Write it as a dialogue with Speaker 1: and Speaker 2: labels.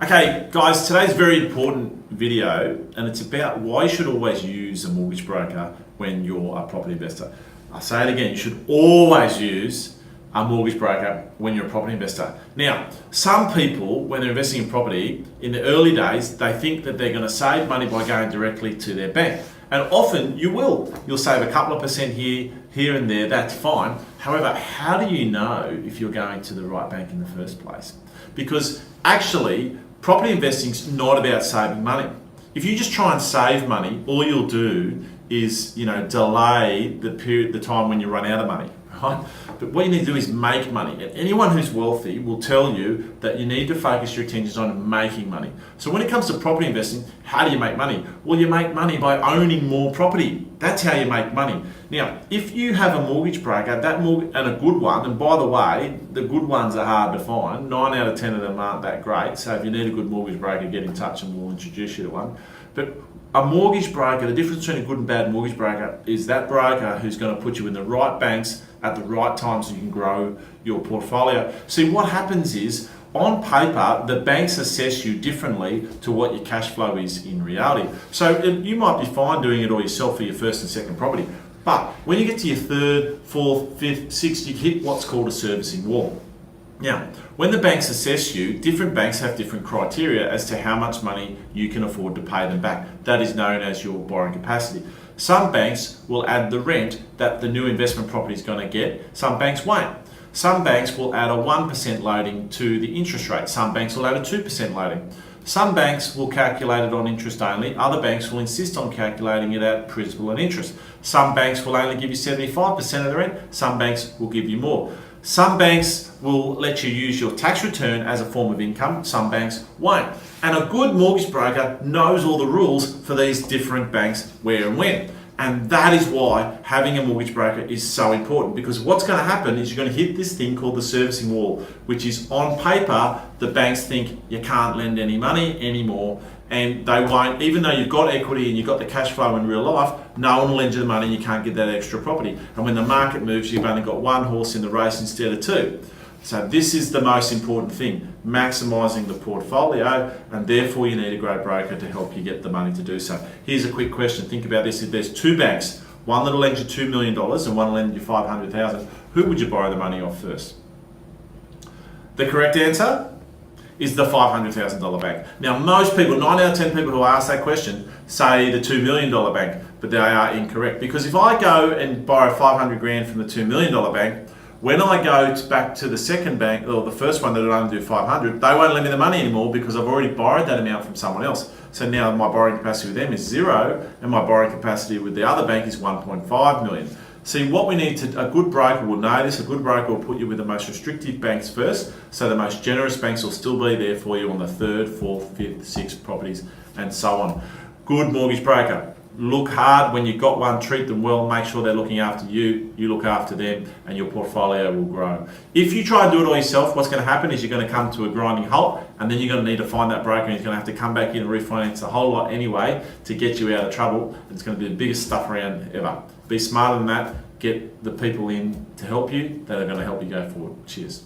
Speaker 1: Okay, guys, today's a very important video, and it's about why you should always use a mortgage broker when you're a property investor. I'll say it again, you should always use a mortgage broker when you're a property investor. Now, some people, when they're investing in property, in the early days, they think that they're going to save money by going directly to their bank. And often you will. You'll save a couple of percent here and there, that's fine. However, how do you know if you're going to the right bank in the first place? Because actually, property investing is not about saving money. If you just try and save money, all you'll do is, delay the time when you run out of money, right? But what you need to do is make money. And anyone who's wealthy will tell you that you need to focus your attention on making money. So when it comes to property investing, how do you make money? Well, you make money by owning more property. That's how you make money. Now, if you have a mortgage broker, and a good one, and by the way, the good ones are hard to find. 9 out of 10 of them aren't that great. So if you need a good mortgage broker, get in touch and we'll introduce you to one. But a mortgage broker, the difference between a good and bad mortgage broker is that broker who's going to put you in the right banks at the right time so you can grow your portfolio. See, what happens is, on paper, the banks assess you differently to what your cash flow is in reality. So you might be fine doing it all yourself for your first and second property. But when you get to your third, fourth, fifth, sixth, you hit what's called a servicing wall. Now, when the banks assess you, different banks have different criteria as to how much money you can afford to pay them back. That is known as your borrowing capacity. Some banks will add the rent that the new investment property is going to get. Some banks won't. Some banks will add a 1% loading to the interest rate. Some banks will add a 2% loading. Some banks will calculate it on interest only. Other banks will insist on calculating it at principal and interest. Some banks will only give you 75% of the rent. Some banks will give you more. Some banks will let you use your tax return as a form of income. Some banks won't. And a good mortgage broker knows all the rules for these different banks, where and when. And that is why having a mortgage broker is so important, because what's going to happen is you're going to hit this thing called the servicing wall, which is, on paper, the banks think you can't lend any money anymore, and they won't, even though you've got equity and you've got the cash flow in real life, no one will lend you the money and you can't get that extra property. And when the market moves, you've only got one horse in the race instead of two. So this is the most important thing, maximising the portfolio, and therefore you need a great broker to help you get the money to do so. Here's a quick question. Think about this. If there's two banks, one that'll lend you $2 million and one will lend you $500,000, who would you borrow the money off first? The correct answer is the $500,000 bank. Now, most people, 9 out of 10 people who ask that question, say the $2 million bank, but they are incorrect. Because if I go and borrow 500 grand from the $2 million bank, when I go back to the second bank, or the first one that will only do 500, they won't lend me the money anymore because I've already borrowed that amount from someone else. So now my borrowing capacity with them is 0, and my borrowing capacity with the other bank is 1.5 million. See, what we need to, a good broker will know this. A good broker will put you with the most restrictive banks first, so the most generous banks will still be there for you on the third, fourth, fifth, sixth properties, and so on. Good mortgage broker. Look hard when you've got one, treat them well, make sure they're looking after you, you look after them, and your portfolio will grow. If you try and do it all yourself, what's going to happen is you're going to come to a grinding halt, and then you're going to need to find that broker, and he's going to have to come back in and refinance a whole lot anyway to get you out of trouble. It's going to be the biggest stuff around ever. Be smarter than that, get the people in to help you that are going to help you go forward. Cheers.